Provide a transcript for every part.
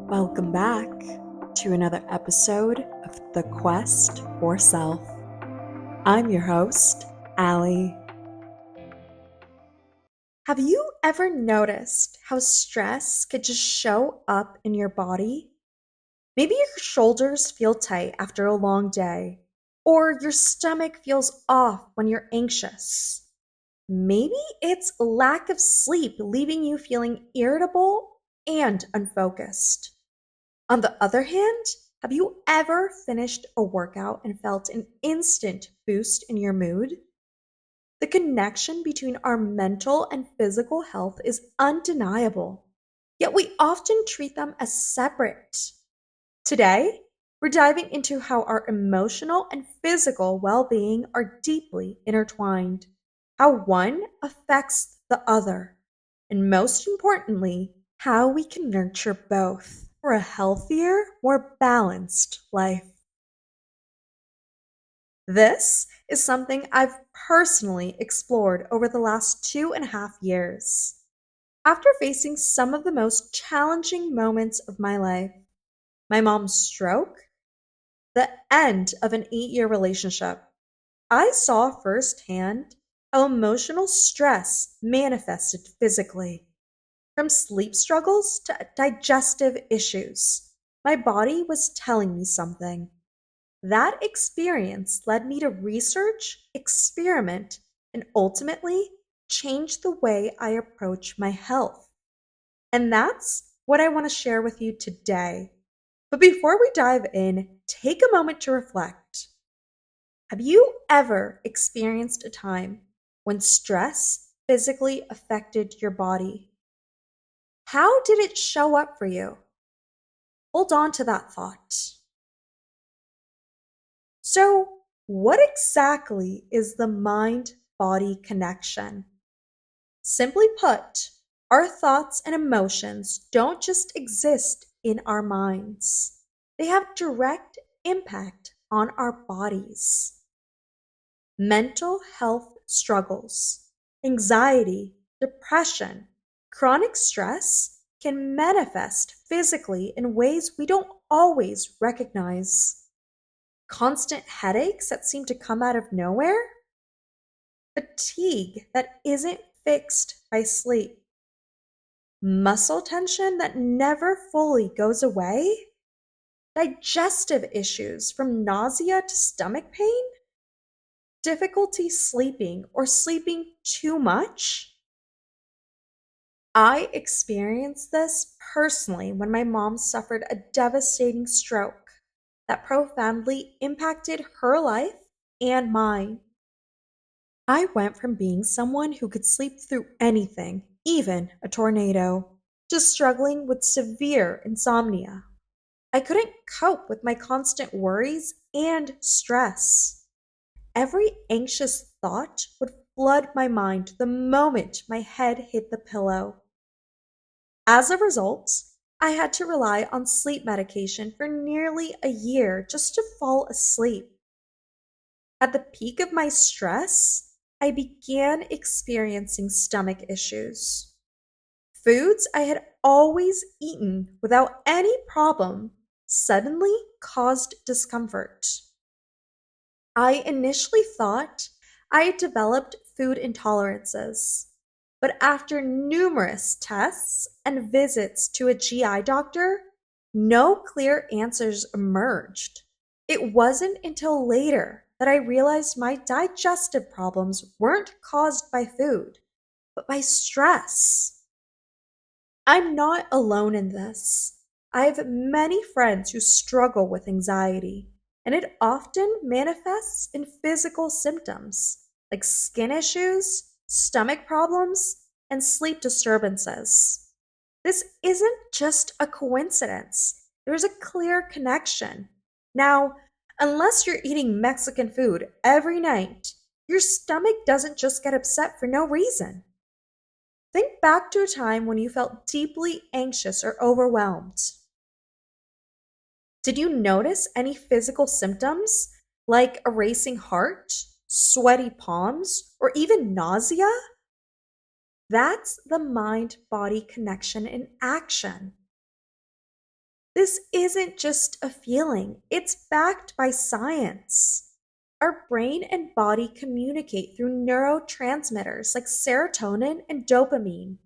Welcome back to another episode of The Quest for Self. I'm your host, Allie. Have you ever noticed how stress could just show up in your body? Maybe your shoulders feel tight after a long day, or your stomach feels off when you're anxious. Maybe it's lack of sleep leaving you feeling irritable and unfocused. On the other hand, have you ever finished a workout and felt an instant boost in your mood? The connection between our mental and physical health is undeniable, yet we often treat them as separate. Today, we're diving into how our emotional and physical well being are deeply intertwined, how one affects the other, and most importantly, how we can nurture both for a healthier, more balanced life. This is something I've personally explored over the last 2.5 years. After facing some of the most challenging moments of my life, my mom's stroke, the end of an 8-year relationship, I saw firsthand how emotional stress manifested physically. From sleep struggles to digestive issues, my body was telling me something. That experience led me to research, experiment, and ultimately change the way I approach my health. And that's what I want to share with you today. But before we dive in, take a moment to reflect. Have you ever experienced a time when stress physically affected your body? How did it show up for you? Hold on to that thought. So, what exactly is the mind body connection? Simply put, our thoughts and emotions don't just exist in our minds, they have direct impact on our bodies. Mental health struggles, anxiety, depression, chronic stress can manifest physically in ways we don't always recognize. Constant headaches that seem to come out of nowhere, fatigue that isn't fixed by sleep, muscle tension that never fully goes away, digestive issues from nausea to stomach pain, difficulty sleeping or sleeping too much. I experienced this personally when my mom suffered a devastating stroke that profoundly impacted her life and mine. I went from being someone who could sleep through anything, even a tornado, to struggling with severe insomnia. I couldn't cope with my constant worries and stress. Every anxious thought would flood my mind the moment my head hit the pillow. As a result, I had to rely on sleep medication for nearly a year just to fall asleep. At the peak of my stress, I began experiencing stomach issues. Foods I had always eaten without any problem suddenly caused discomfort. I initially thought I had developed food intolerances, but after numerous tests and visits to a GI doctor, no clear answers emerged. It wasn't until later that I realized my digestive problems weren't caused by food, but by stress. I'm not alone in this. I have many friends who struggle with anxiety, and it often manifests in physical symptoms like skin issues, stomach problems, and sleep disturbances. This isn't just a coincidence, there's a clear connection. Now, unless you're eating Mexican food every night, your stomach doesn't just get upset for no reason. Think back to a time when you felt deeply anxious or overwhelmed. Did you notice any physical symptoms like a racing heart, sweaty palms, or even nausea? That's the mind body connection in action. This isn't just a feeling, it's backed by science. Our brain and body communicate through neurotransmitters like serotonin and dopamine.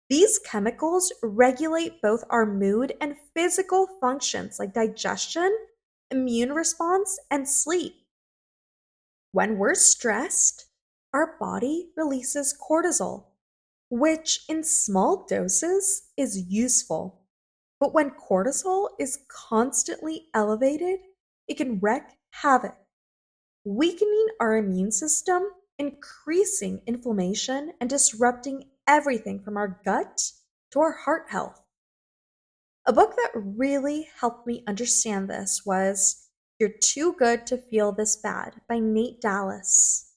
These chemicals regulate both our mood and physical functions like digestion, immune response, and sleep. When we're stressed, our body releases cortisol, which in small doses is useful. But when cortisol is constantly elevated, it can wreak havoc, weakening our immune system, increasing inflammation, and disrupting everything from our gut to our heart health. A book that really helped me understand this was You're Too Good to Feel This Bad by Nate Dallas.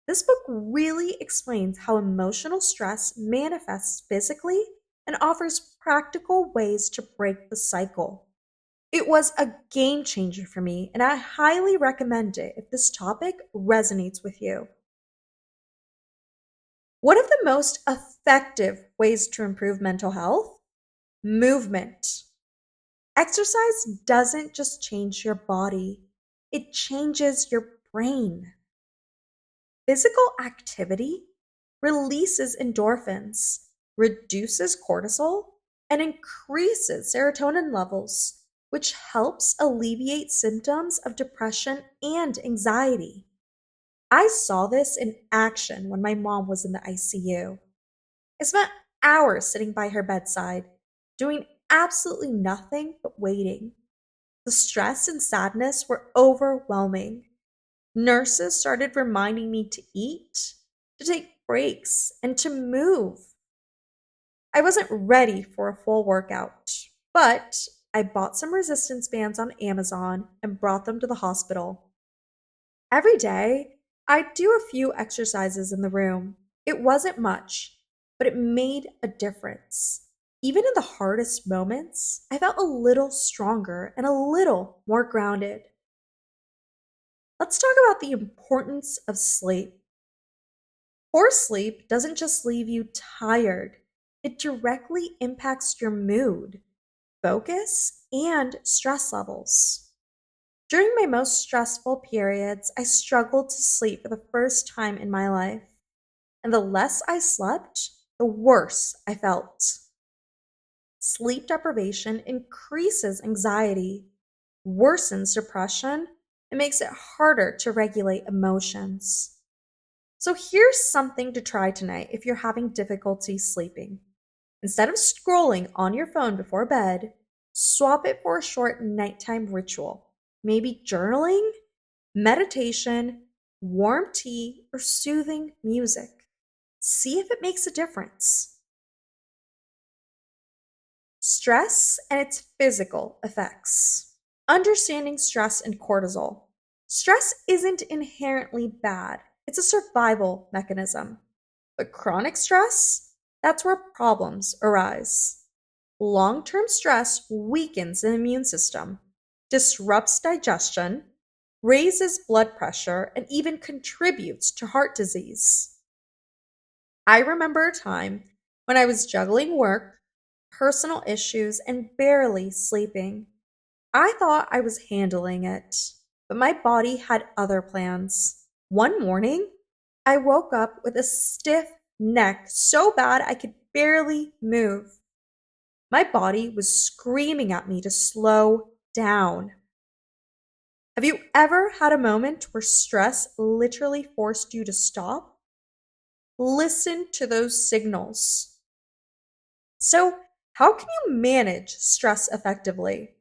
This book really explains how emotional stress manifests physically and offers practical ways to break the cycle. It was a game changer for me, and I highly recommend it if this topic resonates with you. One of the most effective ways to improve mental health? Movement. Exercise doesn't just change your body, it changes your brain. Physical activity releases endorphins, reduces cortisol, and increases serotonin levels, which helps alleviate symptoms of depression and anxiety. I saw this in action when my mom was in the ICU. I spent hours sitting by her bedside, doing absolutely nothing but waiting. The stress and sadness were overwhelming. Nurses started reminding me to eat, to take breaks, and to move. I wasn't ready for a full workout, but I bought some resistance bands on Amazon and brought them to the hospital. Every day, I'd do a few exercises in the room. It wasn't much, but it made a difference. Even in the hardest moments, I felt a little stronger and a little more grounded. Let's talk about the importance of sleep. Poor sleep doesn't just leave you tired, it directly impacts your mood, focus, and stress levels. During my most stressful periods, I struggled to sleep for the first time in my life, and the less I slept, the worse I felt. Sleep deprivation increases anxiety, worsens depression, and makes it harder to regulate emotions. So here's something to try tonight if you're having difficulty sleeping. Instead of scrolling on your phone before bed, swap it for a short nighttime ritual. Maybe journaling, meditation, warm tea, or soothing music. See if it makes a difference. Stress and its physical effects. Understanding stress and cortisol. Stress isn't inherently bad, it's a survival mechanism. But chronic stress, that's where problems arise. Long term stress weakens the immune system, disrupts digestion, raises blood pressure, and even contributes to heart disease. I remember a time when I was juggling work, personal issues, and barely sleeping. I thought I was handling it, but my body had other plans. One morning, I woke up with a stiff neck so bad I could barely move. My body was screaming at me to slow down. Have you ever had a moment where stress literally forced you to stop? Listen to those signals. So, how can you manage stress effectively?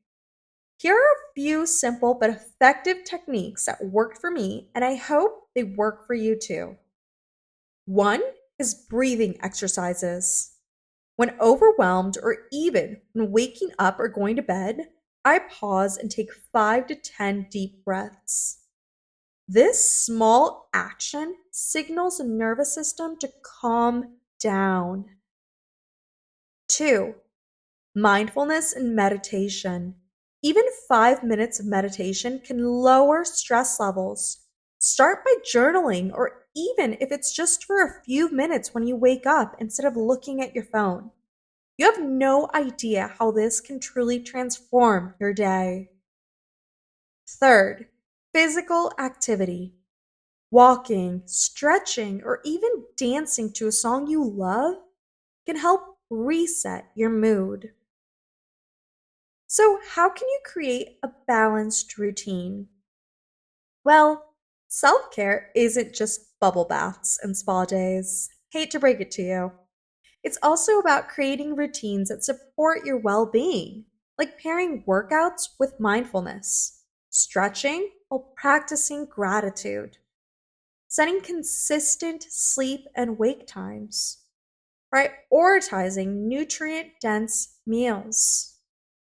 Here are a few simple but effective techniques that worked for me, and I hope they work for you too. One is breathing exercises. When overwhelmed or even when waking up or going to bed, I pause and take 5 to 10 deep breaths. This small action signals the nervous system to calm down. Two, mindfulness and meditation. Even 5 minutes of meditation can lower stress levels. Start by journaling, or even if it's just for a few minutes when you wake up instead of looking at your phone. You have no idea how this can truly transform your day. Third, physical activity. Walking, stretching, or even dancing to a song you love can help reset your mood. So, how can you create a balanced routine? Well, self care isn't just bubble baths and spa days. Hate to break it to you. It's also about creating routines that support your well being, like pairing workouts with mindfulness, stretching while practicing gratitude, setting consistent sleep and wake times, prioritizing nutrient dense meals.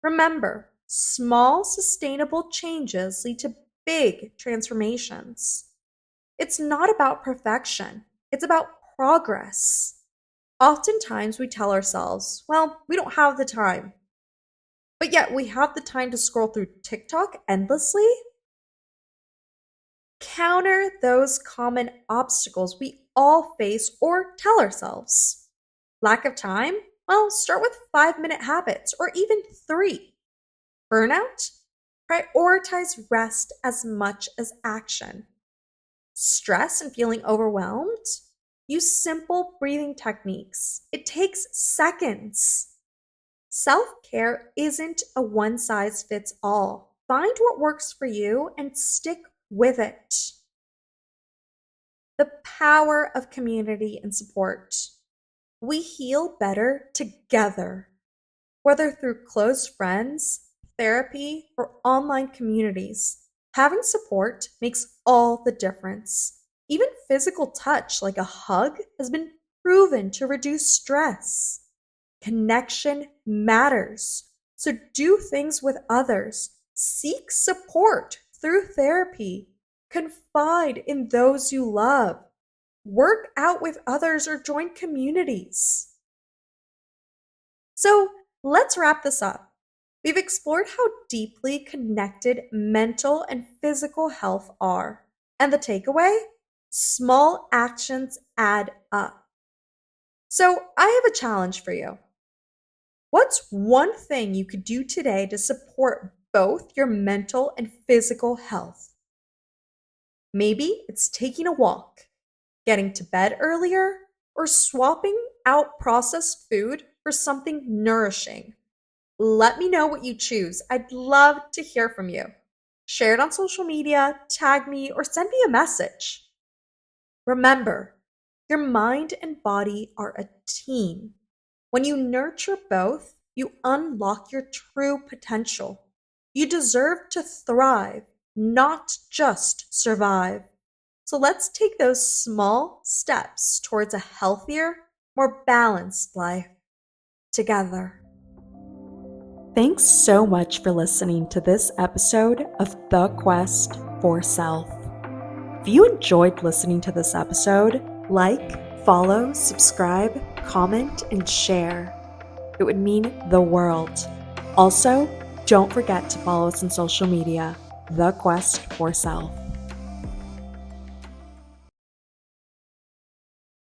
Remember, small, sustainable changes lead to big transformations. It's not about perfection, it's about progress. Oftentimes we tell ourselves, well, we don't have the time, but yet we have the time to scroll through TikTok endlessly. Counter those common obstacles we all face or tell ourselves. Lack of time? Well, start with 5-minute habits or even three. Burnout? Prioritize rest as much as action. Stress and feeling overwhelmed? Use simple breathing techniques. It takes seconds. Self care isn't a one size fits all. Find what works for you and stick with it. The power of community and support. We heal better together, whether through close friends, therapy, or online communities. Having support makes all the difference. Even physical touch, like a hug, has been proven to reduce stress. Connection matters. So do things with others. Seek support through therapy. Confide in those you love. Work out with others or join communities. So let's wrap this up. We've explored how deeply connected mental and physical health are. And the takeaway? Small actions add up. So I have a challenge for you. What's one thing you could do today to support both your mental and physical health? Maybe it's taking a walk, getting to bed earlier, or swapping out processed food for something nourishing. Let me know what you choose. I'd love to hear from you. Share it on social media, tag me, or send me a message. Remember, your mind and body are a team. When you nurture both, you unlock your true potential. You deserve to thrive, not just survive. So let's take those small steps towards a healthier, more balanced life together. Thanks so much for listening to this episode of The Quest for Self. If you enjoyed listening to this episode, like, follow, subscribe, comment, and share. It would mean the world. Also, don't forget to follow us on social media, The Quest for Self.